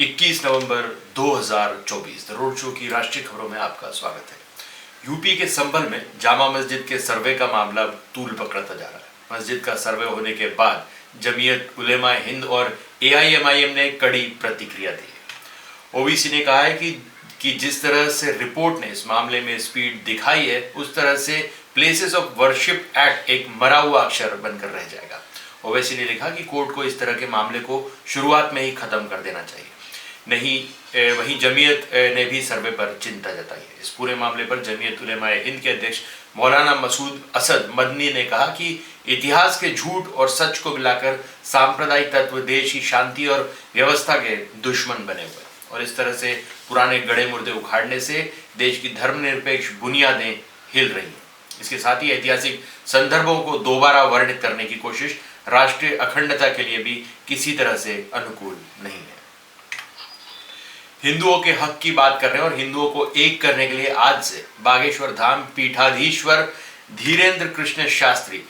21 November 2024 the road show की राष्ट्रीय खबरों में आपका स्वागत है। यूपी के संभल में जामा मस्जिद के सर्वे का मामला तूल पकड़ता जा रहा है। मस्जिद का सर्वे होने के बाद जमीयत उलेमा हिंद और एआईएमआईएम ने कड़ी प्रतिक्रिया दी है। ओबीसी ने कहा है कि जिस तरह से रिपोर्ट ने इस मामले में स्पीड दिखाई है, उस तरह से प्लेसेस ऑफ वर्शिप एक्ट एक मरा हुआ अक्षर बनकर रह जाएगा। ओवैसी ने लिखा कि कोर्ट को इस तरह के मामले को शुरुआत में ही खत्म कर देना चाहिए। वहीं जमीयत ने भी सर्वे पर चिंता जताई है। इस पूरे मामले पर जमीयत उलेमा हिंद के अध्यक्ष मौलाना मसूद असद मदनी ने कहा कि इतिहास के झूठ और सच को मिलाकर सांप्रदायिक तत्व देश की शांति और व्यवस्था के दुश्मन बने हुए और इस तरह से पुराने गड़े मुर्दे उखाड़ने से देश की धर्मनिरपेक्ष बुनियादें हिल रही हैं। इसके साथ ही ऐतिहासिक संदर्भों को दोबारा वर्णित करने की कोशिश राष्ट्रीय अखंडता के लिए भी किसी तरह से अनुकूल नहीं है। हिंदुओं के हक की बात कर रहे हैं और हिंदुओं को एक करने के लिए आज से बागेश्वर धाम पीठाधीश्वर धीरेन्द्र कृष्ण शास्त्री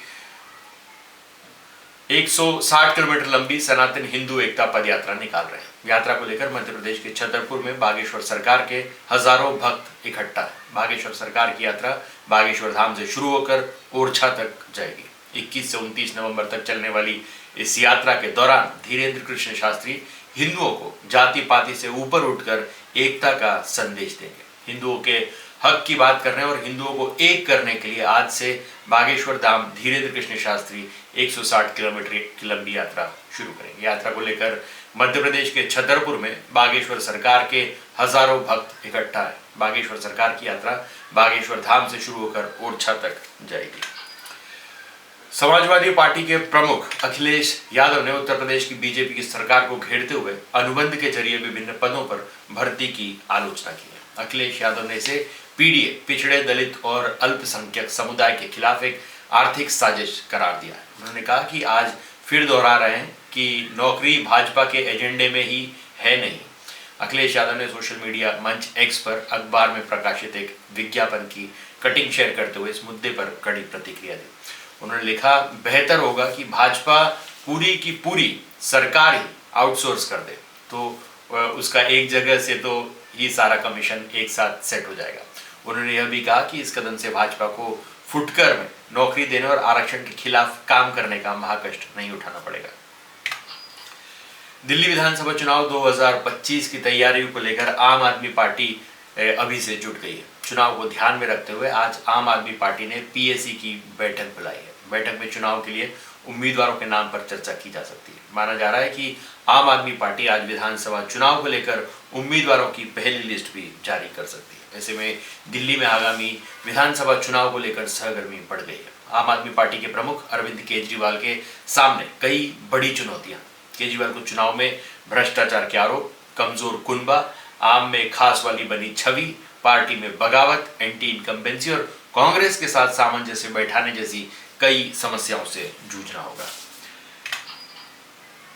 160 किलोमीटर लंबी सनातन हिंदू एकता पद यात्रा निकाल रहे हैं। यात्रा को लेकर मध्य प्रदेश के छतरपुर में बागेश्वर सरकार के हजारों भक्त इकट्ठा है। बागेश्वर सरकार की यात्रा बागेश्वर धाम से शुरू होकर ओरछा तक जाएगी। 21 से 29 नवंबर तक चलने वाली इस यात्रा के दौरान धीरेन्द्र कृष्ण शास्त्री हिंदुओं को जाति पाति से ऊपर उठकर एकता का संदेश देंगे। हिंदुओं के हक की बात कर रहे हैं और हिंदुओं को एक करने के लिए आज से बागेश्वर धाम धीरेन्द्र कृष्ण शास्त्री 160 किलोमीटर की लंबी यात्रा शुरू करेंगे। यात्रा को लेकर मध्य प्रदेश के छतरपुर में बागेश्वर सरकार के हजारों भक्त इकट्ठा है। बागेश्वर सरकार की यात्रा बागेश्वर धाम से शुरू होकर ओरछा तक जाएगी। समाजवादी पार्टी के प्रमुख अखिलेश यादव ने उत्तर प्रदेश की बीजेपी की सरकार को घेरते हुए अनुबंध के जरिए विभिन्न पदों पर भर्ती की आलोचना की है। अखिलेश यादव ने इसे पीडीए पिछड़े दलित और अल्पसंख्यक समुदाय के खिलाफ एक आर्थिक साजिश करार दिया है। उन्होंने कहा कि आज फिर दोहरा रहे हैं कि नौकरी भाजपा के एजेंडे में ही है नहीं। अखिलेश यादव ने सोशल मीडिया मंच एक्स पर अखबार में प्रकाशित एक विज्ञापन की कटिंग शेयर करते हुए इस मुद्दे पर कड़ी प्रतिक्रिया दी। उन्होंने लिखा, बेहतर होगा कि भाजपा पूरी की पूरी सरकार ही आउटसोर्स कर दे, तो उसका एक जगह से तो ही सारा कमीशन एक साथ सेट हो जाएगा। उन्होंने यह भी कहा कि इस कदम से भाजपा को फुटकर में नौकरी देने और आरक्षण के खिलाफ काम करने का महाकष्ट नहीं उठाना पड़ेगा। दिल्ली विधानसभा चुनाव 2025 की तैयारियों को लेकर आम आदमी पार्टी अभी से जुट गई है। चुनाव को ध्यान में रखते हुए आज आम आदमी पार्टी ने पीएसी की बैठक बुलाई है। बैठक में चुनाव के लिए उम्मीदवारों के नाम पर चर्चा की जा सकती है। माना जा रहा है कि आम आदमी पार्टी आज विधानसभा चुनाव को लेकर उम्मीदवारों की पहली लिस्ट भी जारी कर सकती है। ऐसे में दिल्ली में आगामी विधानसभा चुनाव को लेकर सरगर्मी बढ़ गई है। आम आदमी पार्टी के प्रमुख अरविंद केजरीवाल के सामने कई बड़ी चुनौतियां। केजरीवाल को चुनाव में भ्रष्टाचार के आरोप, कमजोर कुनबा, आम में खास वाली बनी छवि, पार्टी में बगावत, एंटी इनकम्बेंसी और कांग्रेस के साथ सामंजस्य बैठाने जैसी कई समस्याओं से जूझना होगा।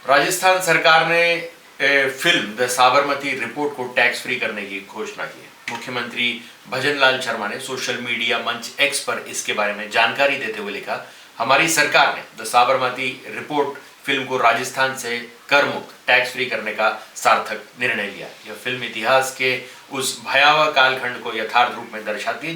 राजस्थान सरकार ने फिल्म द साबरमती रिपोर्ट को टैक्स फ्री करने की घोषणा की है। मुख्यमंत्री भजनलाल शर्मा ने सोशल मीडिया मंच एक्स पर इसके बारे में जानकारी देते हुए लिखा, हमारी सरकार ने द साबरमती रिपोर्ट फिल्म को राजस्थान से कर मुक्त टैक्स फ्री करने का सार्थक निर्णय लिया। यह फिल्म इतिहास के उस भयावह कालखंड को यथार्थ रूप में दर्शाती है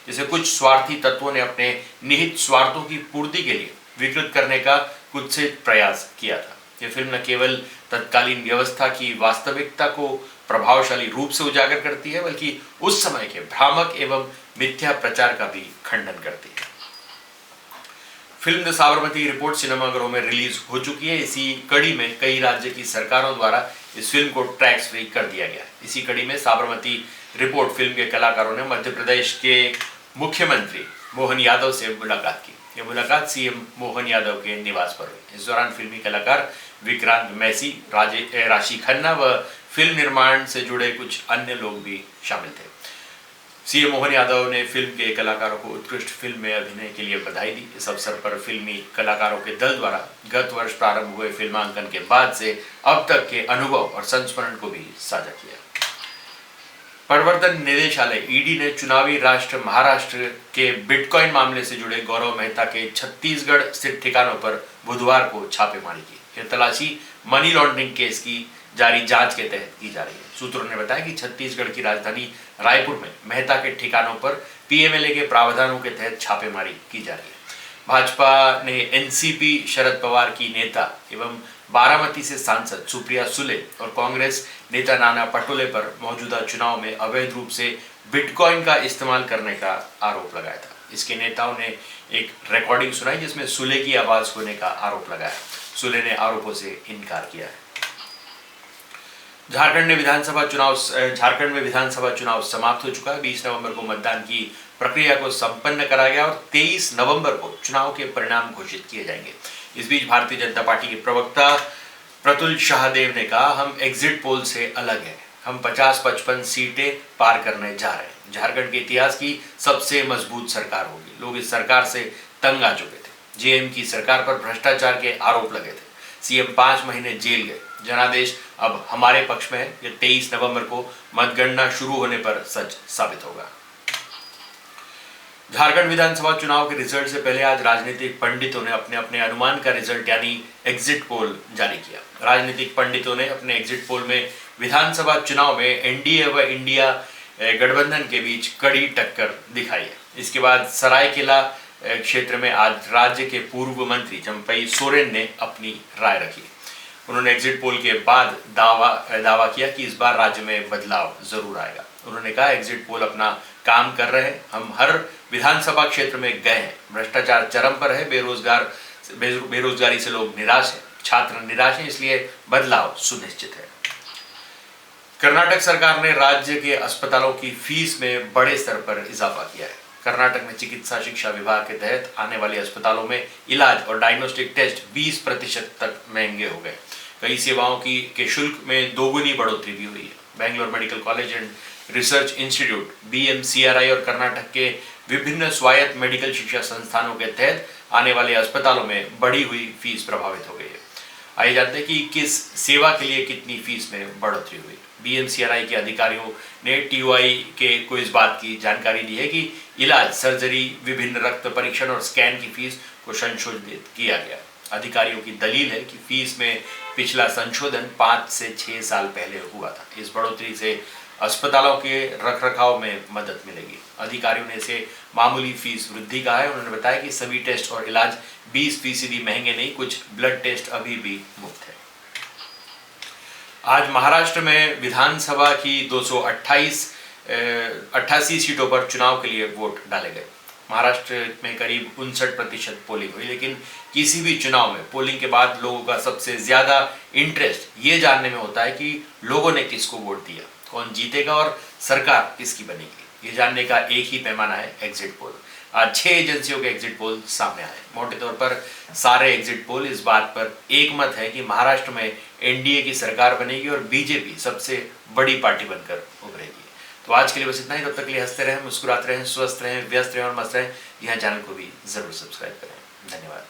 जिसे कुछ स्वार्थी तत्वों ने अपने निहित स्वार्थों की पूर्ति के लिए विकृत करने का कुत्सित प्रयास किया था। यह फिल्म न केवल तत्कालीन व्यवस्था की वास्तविकता को प्रभावशाली रूप से उजागर करती है, बल्कि उस समय के भ्रामक एवं मिथ्या प्रचार का भी खंडन करती है। फिल्म द साबरमती रिपोर्ट सिनेमाघरों में रिलीज हो चुकी है। इसी कड़ी में कई राज्य की सरकारों द्वारा इस फिल्म को टैक्स फ्री कर दिया गया है। इसी कड़ी में साबरमती रिपोर्ट फिल्म के कलाकारों ने मध्य प्रदेश के मुख्यमंत्री मोहन यादव से मुलाकात की। यह मुलाकात सीएम मोहन यादव के निवास पर हुई। इस दौरान फिल्मी कलाकार विक्रांत मैसी, राशि खन्ना व फिल्म निर्माण से जुड़े कुछ अन्य लोग भी शामिल थे। सीएम मोहन यादव ने फिल्म के कलाकारों को उत्कृष्ट फिल्म में अभिनय के लिए बधाई दी। इस अवसर पर फिल्मी कलाकारों के दल द्वारा गत वर्ष प्रारंभ हुए फिल्मांकन के बाद से अब तक के अनुभव और संस्मरण को भी साझा किया। प्रवर्तन निदेशालय ईडी ने चुनावी राष्ट्र महाराष्ट्र के बिटकॉइन मामले से जुड़े गौरव मेहता के छत्तीसगढ़ स्थित ठिकानों पर बुधवार को छापेमारी की। यह तलाशी मनी लॉन्ड्रिंग केस की जारी जांच के तहत की जा रही है। सूत्रों ने बताया कि छत्तीसगढ़ की राजधानी रायपुर में मेहता के ठिकानों पर पीएमएलए के प्रावधानों के तहत छापेमारी की जा रही है। भाजपा ने एनसीपी शरद पवार की नेता एवं बारामती से सांसद सुप्रिया सुले और कांग्रेस नेता नाना पटोले पर मौजूदा चुनाव में अवैध रूप से बिटकॉइन का इस्तेमाल करने का आरोप लगाया था। इसके नेताओं ने एक रिकॉर्डिंग सुनाई जिसमें सुले की आवाज होने का आरोप लगाया। सुले ने आरोपों से इनकार किया है। झारखंड में विधानसभा चुनाव समाप्त हो चुका है। 20 नवंबर को मतदान की प्रक्रिया को संपन्न करा गया और 23 नवंबर को चुनाव के परिणाम घोषित किए जाएंगे। इस बीच भारतीय जनता पार्टी के प्रवक्ता प्रतुल शाहदेव ने कहा, हम एग्जिट पोल से अलग हैं, हम 50-55 सीटें पार करने जा रहे हैं। झारखंड के इतिहास की सबसे मजबूत सरकार होगी। लोग इस सरकार से तंग आ चुके थे। जेएम की सरकार पर भ्रष्टाचार के आरोप लगे थे। सीएम 5 महीने जेल गए। जनादेश अब हमारे पक्ष में है। ये 23 नवंबर को मतगणना शुरू होने पर सच साबित होगा। झारखंड विधानसभा चुनाव के रिजल्ट से पहले आज राजनीतिक पंडितों ने अपने अपने अनुमान का रिजल्ट यानी एग्जिट पोल जारी किया। राजनीतिक पंडितों ने अपने एग्जिट पोल में विधानसभा चुनाव में एनडीए व इंडिया गठबंधन के बीच कड़ी टक्कर दिखाई है। इसके बाद सरायकेला क्षेत्र में आज राज्य के पूर्व मंत्री चंपई सोरेन ने अपनी राय रखी। उन्होंने एग्जिट पोल के बाद दावा किया कि इस बार राज्य में बदलाव जरूर आएगा। उन्होंने कहा, एग्जिट पोल अपना काम कर रहे हैं, हम हर विधानसभा क्षेत्र में गए हैं। भ्रष्टाचार चरम पर है, बेरोजगारी से लोग निराश हैं, छात्र निराश हैं, इसलिए बदलाव सुनिश्चित है। कर्नाटक सरकार ने राज्य के अस्पतालों की फीस में बड़े स्तर पर इजाफा किया है। कर्नाटक में चिकित्सा शिक्षा विभाग के तहत आने वाले अस्पतालों में इलाज और डायग्नोस्टिक टेस्ट 20% तक महंगे हो गए। कई सेवाओं के शुल्क में दोगुनी बढ़ोतरी भी हुई है। Bangalore medical college and research institute BMCRI और कर्नाटक के विभिन्न स्वायत्त मेडिकल शिक्षा संस्थानों के तहत आने वाले अस्पतालों में बढ़ी हुई फीस प्रभावित हो गई है। आइए जानते हैं कि किस सेवा के लिए कितनी फीस में बढ़ोतरी हुई। BMCRI के अधिकारियों ने TOI को इस बात की जानकारी दी है कि इलाज, सर्जरी, विभिन्न रक्त परीक्षण और स्कैन की फीस को संशोधित किया गया। अधिकारियों की दलील है कि फीस में पिछला संशोधन 5 से 6 साल पहले हुआ था। इस बढ़ोतरी से अस्पतालों के रखरखाव में मदद मिलेगी। अधिकारियों ने इसे मामूली फीस वृद्धि कहा है। उन्होंने बताया कि सभी टेस्ट और इलाज 20% महंगे नहीं, कुछ ब्लड टेस्ट अभी भी मुफ्त है। आज महाराष्ट्र में विधानसभा की 288 सीटों पर चुनाव के लिए वोट डाले गए। महाराष्ट्र में करीब 59% पोलिंग हुई, लेकिन किसी भी चुनाव में पोलिंग के बाद लोगों का सबसे ज्यादा इंटरेस्ट ये जानने में होता है कि लोगों ने किसको वोट दिया, कौन जीतेगा और सरकार किसकी बनेगी। ये जानने का एक ही पैमाना है एग्जिट पोल। आज 6 एजेंसियों के एग्जिट पोल सामने आए। मोटे तौर पर सारे एग्जिट पोल इस बात पर एक मत है कि महाराष्ट्र में एनडीए की सरकार बनेगी और बीजेपी सबसे बड़ी पार्टी बनकर उभरेगी। तो आज के लिए बस इतना ही। तब तक के लिए हंसते रहें, मुस्कुराते रहें, स्वस्थ रहें, व्यस्त रहें और मस्त रहें। यहाँ चैनल को भी जरूर सब्सक्राइब करें। धन्यवाद।